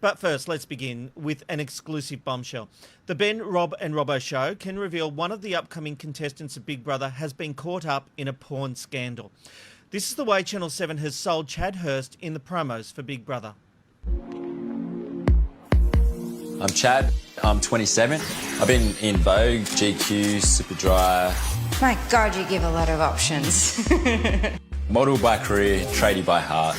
But first, let's begin with an exclusive bombshell. The Ben, Rob and Robbo show can reveal one of the upcoming contestants of Big Brother has been caught up in a porn scandal. This is the way Channel 7 has sold Chad Hurst in the promos for Big Brother. I'm Chad, I'm 27. I've been in Vogue, GQ, Superdry. My God, you give a lot of options. Model by career, tradie by heart.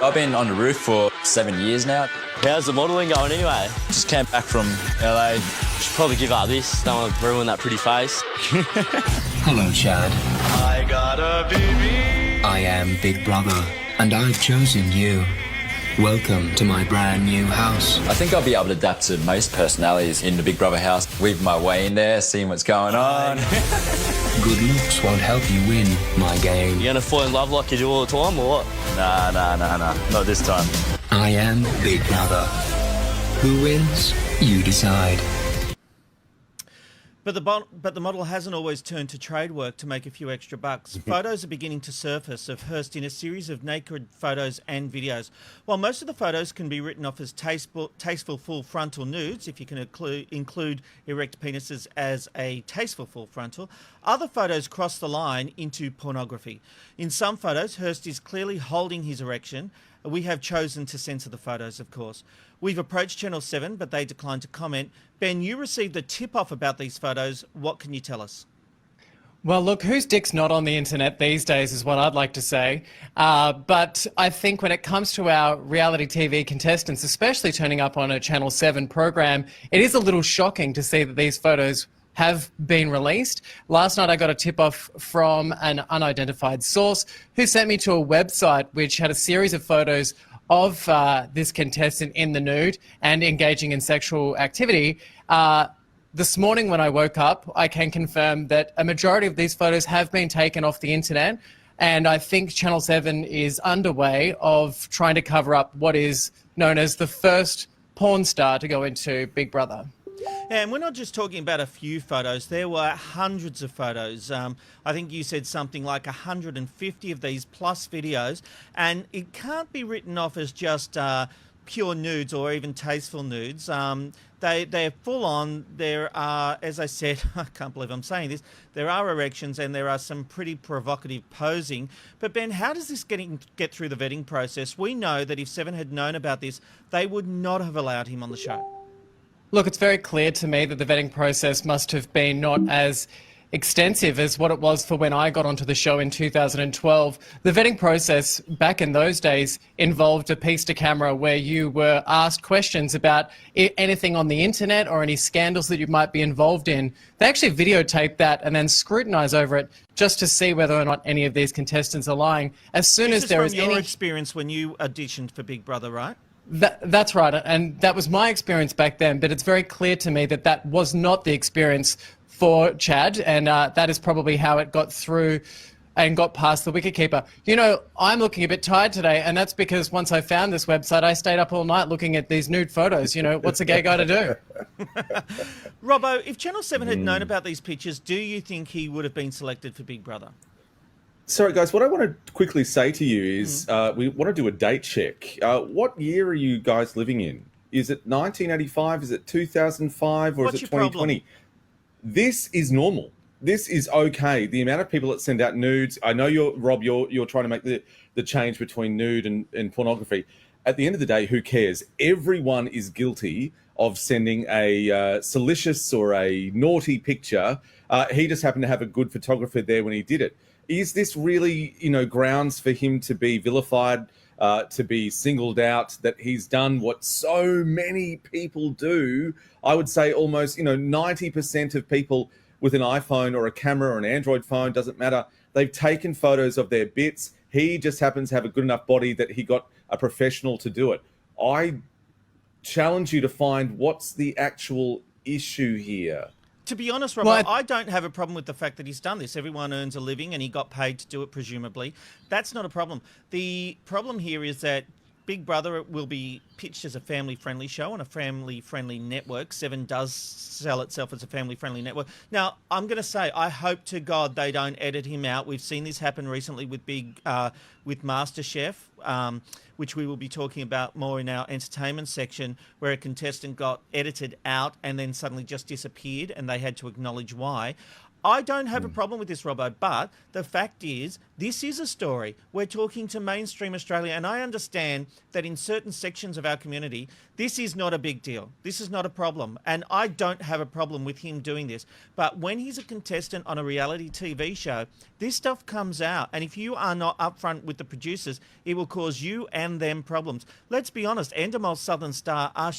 I've been on the roof for 7 years now. How's the modelling going anyway? Just came back from LA. Should probably give up this. Don't want to ruin that pretty face. Hello, Chad. I got a baby. I am Big Brother, and I've chosen you. Welcome to my brand new house. I think I'll be able to adapt to most personalities in the Big Brother house. Weave my way in there, seeing what's going on. Good looks won't help you win my game. You gonna fall in love like you do all the time, or what? Nah, not this time. I am Big Brother. Who wins? You decide. But the model hasn't always turned to trade work to make a few extra bucks. Photos are beginning to surface of Hurst in a series of naked photos and videos. While most of the photos can be written off as tasteful full frontal nudes, if you can include erect penises as a tasteful full frontal, other photos cross the line into pornography. In some photos, Hurst is clearly holding his erection. We have chosen to censor the photos, of course. We've approached Channel 7, but they declined to comment. Ben, you received a tip-off about these photos. What can you tell us? Well, look, whose dick's not on the internet these days is what I'd like to say. But I think when it comes to our reality TV contestants, especially turning up on a Channel 7 program, it is a little shocking to see that these photos have been released. Last night I got a tip-off from an unidentified source who sent me to a website which had a series of photos of this contestant in the nude and engaging in sexual activity. This morning when I woke up, I can confirm that a majority of these photos have been taken off the internet, and I think Channel 7 is underway of trying to cover up what is known as the first porn star to go into Big Brother. And we're not just talking about a few photos. There were hundreds of photos. I think you said something like 150 of these plus videos. And it can't be written off as just pure nudes or even tasteful nudes. They're full on. There are, as I said, I can't believe I'm saying this, there are erections and there are some pretty provocative posing. But Ben, how does this get through the vetting process? We know that if Seven had known about this, they would not have allowed him on the show. Look, it's very clear to me that the vetting process must have been not as extensive as what it was for when I got onto the show in 2012. The vetting process back in those days involved a piece to camera where you were asked questions about anything on the internet or any scandals that you might be involved in. They actually videotaped that and then scrutinise over it just to see whether or not any of these contestants are lying. As soon as there is any... This is from your experience when you auditioned for Big Brother, right? That's right, and that was my experience back then, but it's very clear to me that that was not the experience for Chad, and that is probably how it got through and got past the wicketkeeper. You know, I'm looking a bit tired today, and that's because once I found this website, I stayed up all night looking at these nude photos. You know, what's a gay guy to do? Robbo, if Channel 7 had known about these pictures, do you think he would have been selected for Big Brother? Sorry, guys, what I want to quickly say to you is we want to do a date check. What year are you guys living in? Is it 1985? Is it 2005? Or What's is it your 2020? This is normal. This is okay. The amount of people that send out nudes, I know Rob, you're trying to make the change between nude and pornography. At the end of the day, who cares? Everyone is guilty of sending a salacious or a naughty picture. He just happened to have a good photographer there when he did it. Is this really, grounds for him to be vilified, to be singled out, that he's done what so many people do? I would say almost, 90% of people with an iPhone or a camera or an Android phone, doesn't matter. They've taken photos of their bits. He just happens to have a good enough body that he got a professional to do it. I challenge you to find what's the actual issue here. To be honest, Robert, I don't have a problem with the fact that he's done this. Everyone earns a living and he got paid to do it, presumably. That's not a problem. The problem here is that Big Brother will be pitched as a family-friendly show on a family-friendly network. Seven does sell itself as a family-friendly network. Now, I'm going to say, I hope to God they don't edit him out. We've seen this happen recently with with MasterChef, which we will be talking about more in our entertainment section, where a contestant got edited out and then suddenly just disappeared, and they had to acknowledge why. I don't have a problem with this, Robbo, but the fact is, this is a story. We're talking to mainstream Australia, and I understand that in certain sections of our community, this is not a big deal. This is not a problem, and I don't have a problem with him doing this. But when he's a contestant on a reality TV show, this stuff comes out, and if you are not upfront with the producers, it will cause you and them problems. Let's be honest, Endemol's Southern Star are...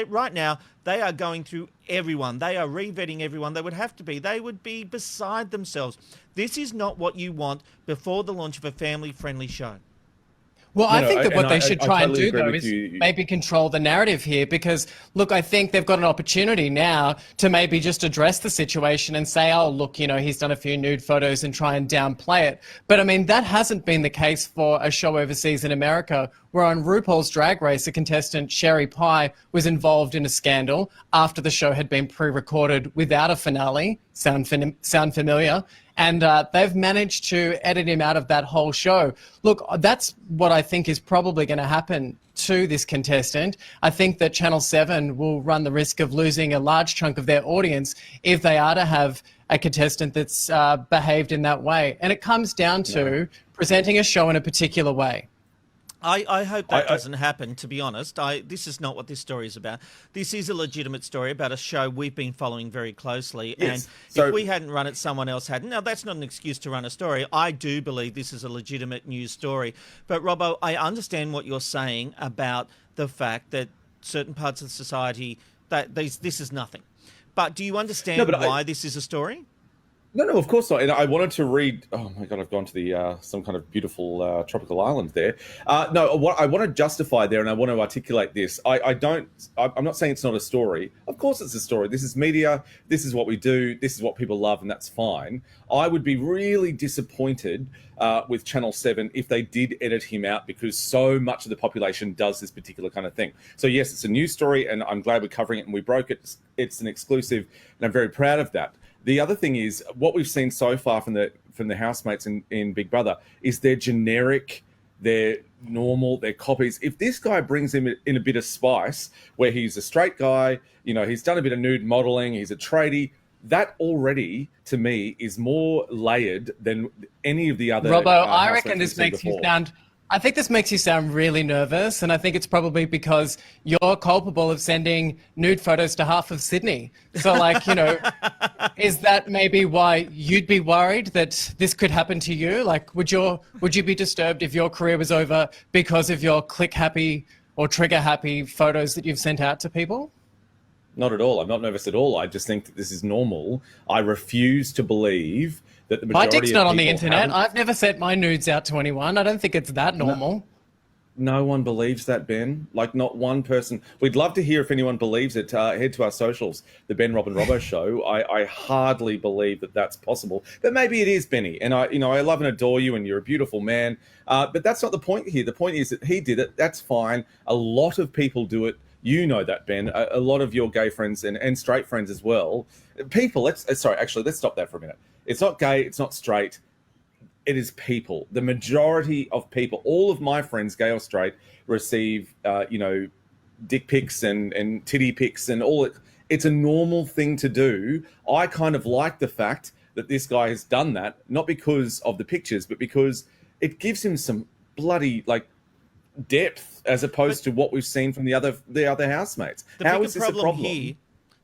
right now, they are going through everyone. They are re-vetting everyone. They would have to be. They would be beside themselves. This is not what you want before the launch of a family-friendly show. Well, I think that what they should try and totally do, agree though, with is you. maybe control the narrative here because, look, I think they've got an opportunity now to maybe just address the situation and say, oh, look, you know, he's done a few nude photos and try and downplay it. But, I mean, that hasn't been the case for a show overseas in America where on RuPaul's Drag Race, a contestant, Sherry Pie, was involved in a scandal after the show had been pre-recorded without a finale. Sound familiar? And they've managed to edit him out of that whole show. Look, that's what I think is probably going to happen to this contestant. I think that Channel 7 will run the risk of losing a large chunk of their audience if they are to have a contestant that's behaved in that way. And it comes down to presenting a show in a particular way. I hope that doesn't happen, to be honest. This is not what this story is about. This is a legitimate story about a show we've been following very closely. Yes. And So, if we hadn't run it, someone else hadn't. Now, that's not an excuse to run a story. I do believe this is a legitimate news story. But, Robbo, I understand what you're saying about the fact that certain parts of society, that this is nothing. But do you understand why this is a story? No, of course not. And I wanted to read. Oh my God, I've gone to the some kind of beautiful tropical island there. No, what I want to justify there, and I want to articulate this. I'm not saying it's not a story. Of course, it's a story. This is media. This is what we do. This is what people love, and that's fine. I would be really disappointed with Channel 7 if they did edit him out because so much of the population does this particular kind of thing. So yes, it's a news story, and I'm glad we're covering it, and we broke it. It's an exclusive, and I'm very proud of that. The other thing is what we've seen so far from the housemates in Big Brother is they're generic, they're normal, they're copies. If this guy brings him in a bit of spice, where he's a straight guy, you know, he's done a bit of nude modeling, he's a tradie, that already to me is more layered than any of the other. Robbo, I reckon housemates this we've seen makes you before. sound. I think this makes you sound really nervous, and I think it's probably because you're culpable of sending nude photos to half of Sydney. So, like, you know, is that maybe why you'd be worried that this could happen to you? Like, would you be disturbed if your career was over because of your click-happy or trigger-happy photos that you've sent out to people? Not at all. I'm not nervous at all. I just think that this is normal. I refuse to believe that the My majority dick's of not on the people internet. haven't- I've never sent my nudes out to anyone. I don't think it's that normal. No one believes that, Ben. Like, not one person. We'd love to hear if anyone believes it. Head to our socials, the Ben, Rob and Robbo Show. I hardly believe that that's possible, but maybe it is, Benny. And I love and adore you, and you're a beautiful man. But that's not the point here. The point is that he did it. That's fine. A lot of people do it. You know that, Ben. A lot of your gay friends and straight friends as well. People. Let's stop that for a minute. It's not gay. It's not straight. It is people. The majority of people, all of my friends, gay or straight, receive, dick pics and titty pics and all. It's a normal thing to do. I kind of like the fact that this guy has done that, not because of the pictures, but because it gives him some bloody depth as opposed to what we've seen from the other housemates. How is this a problem?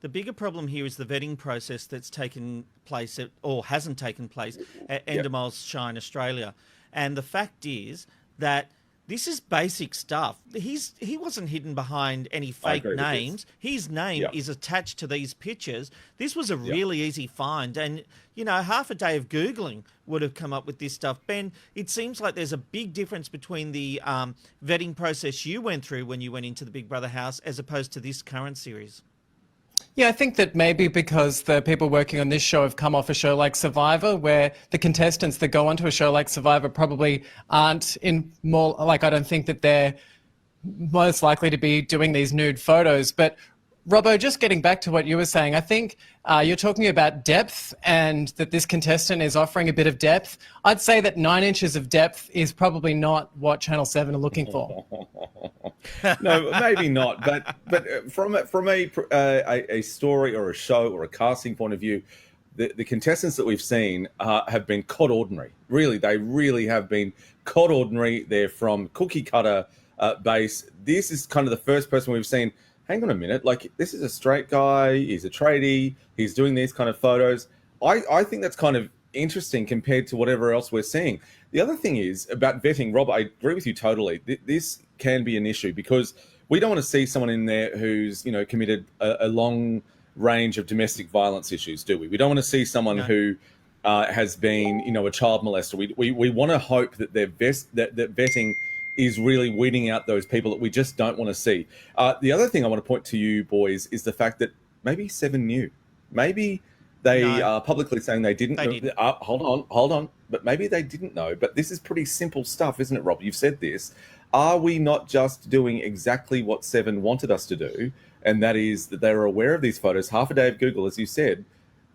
The bigger problem here is the vetting process that's taken place or hasn't taken place at Endemol's show in Australia. And the fact is that this is basic stuff. He wasn't hidden behind any fake names. His name is attached to these pictures. This was a really easy find. And, half a day of Googling would have come up with this stuff. Ben, it seems like there's a big difference between the vetting process you went through when you went into the Big Brother house as opposed to this current series. Yeah, I think that maybe because the people working on this show have come off a show like Survivor, where the contestants that go onto a show like Survivor probably aren't in more, I don't think that they're most likely to be doing these nude photos. But Robbo, just getting back to what you were saying, I think you're talking about depth and that this contestant is offering a bit of depth. I'd say that 9 inches of depth is probably not what Channel 7 are looking for. No, maybe not. But from a story or a show or a casting point of view, the contestants that we've seen have been cod ordinary. Really, they really have been cod ordinary. They're from cookie cutter base. This is kind of the first person we've seen. Hang on a minute, like this is a straight guy. He's a tradie. He's doing these kind of photos. I think that's kind of interesting compared to whatever else we're seeing. The other thing is about vetting, Rob. I agree with you totally. This can be an issue because we don't want to see someone in there who's committed a long range of domestic violence issues, do we? We don't want to see someone who has been a child molester. We want to hope that that vetting is really weeding out those people that we just don't want to see. The other thing I want to point to you boys is the fact that maybe Seven knew. Maybe they are publicly saying they didn't. Hold on. But maybe they didn't know. But this is pretty simple stuff, isn't it, Rob? You've said this. Are we not just doing exactly what Seven wanted us to do? And that is that they were aware of these photos. Half a day of Google, as you said.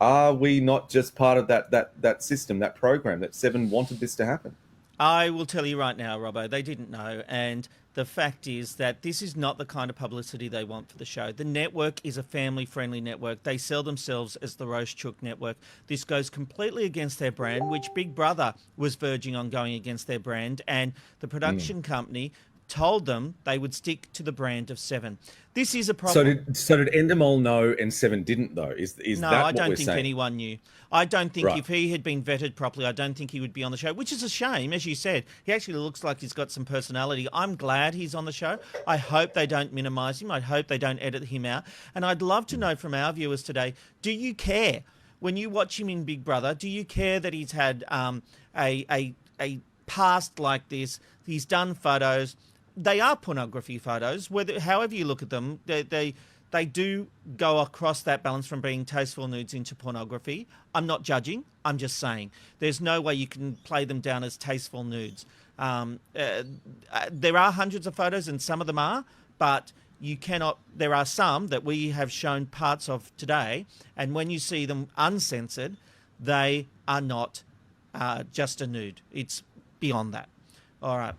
Are we not just part of that system, that program, that Seven wanted this to happen? I will tell you right now, Robbo, they didn't know. And the fact is that this is not the kind of publicity they want for the show. The network is a family-friendly network. They sell themselves as the Roast Chook Network. This goes completely against their brand, which Big Brother was verging on going against their brand. And the production company told them they would stick to the brand of Seven. This is a problem. So did Endemol know and Seven didn't though? Is no, that I what don't we're think saying? anyone knew. I don't think Right. if he had been vetted properly, I don't think he would be on the show, which is a shame. As you said, he actually looks like he's got some personality. I'm glad he's on the show. I hope they don't minimise him. I hope they don't edit him out. And I'd love to know from our viewers today, do you care? When you watch him in Big Brother, do you care that he's had a past like this? He's done photos. They are pornography photos. However you look at them, they do go across that balance from being tasteful nudes into pornography. I'm not judging. I'm just saying there's no way you can play them down as tasteful nudes. There are hundreds of photos, and some of them are, but you cannot. There are some that we have shown parts of today, and when you see them uncensored, they are not just a nude. It's beyond that. All right.